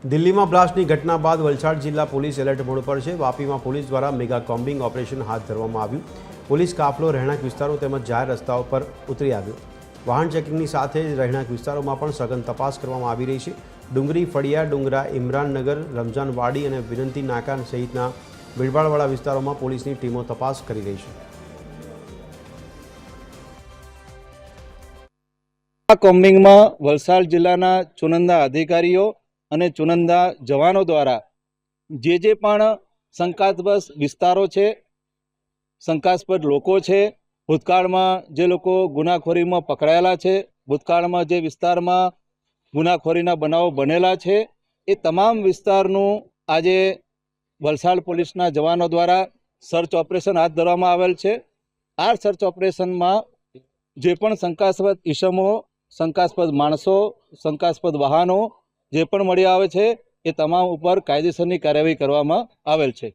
દિલ્હીમાં બ્લાસ્ટની ઘટના બાદ વલસાડ જિલ્લા પોલીસ એલર્ટ મોડ પર છે। વાપીમાં પોલીસ દ્વારા મેગા કોમ્બિંગ ઓપરેશન હાથ ધરવામાં આવ્યું। પોલીસ કાફલો રહેણાંક વિસ્તારો તેમજ જાહેર રસ્તાઓ પર ઉતરી આવ્યો। વાહન ચેકિંગની સાથે જ રહેણાંક વિસ્તારોમાં પણ સઘન તપાસ કરવામાં આવી રહી છે। ડુંગરી, ફળિયા, ડુંગરા, ઇમરાનનગર, રમજાનવાડી અને વિનંતી નાકા સહિતના ભીડભાડવાળા વિસ્તારોમાં પોલીસની ટીમો તપાસ કરી રહી છે। આ કોમ્બિંગમાં વલસાડ જિલ્લાના ચુનંદા અધિકારીઓ અને ચુનંદા જવાનો દ્વારા જે પણ શંકાસ્પદ વિસ્તારો છે, શંકાસ્પદ લોકો છે, ભૂતકાળમાં જે લોકો ગુનાખોરીમાં પકડાયેલા છે, ભૂતકાળમાં જે વિસ્તારમાં ગુનાખોરીના બનાવો બનેલા છે, એ તમામ વિસ્તારનું આજે વલસાડ પોલીસના જવાનો દ્વારા સર્ચ ઓપરેશન હાથ ધરવામાં આવેલ છે। આ સર્ચ ઓપરેશનમાં જે પણ શંકાસ્પદ ઈસમો, શંકાસ્પદ માણસો, શંકાસ્પદ વાહનો જે પણ મળી આવે છે એ તમામ ઉપર કાયદેસરની કાર્યવાહી કરવામાં આવેલ છે।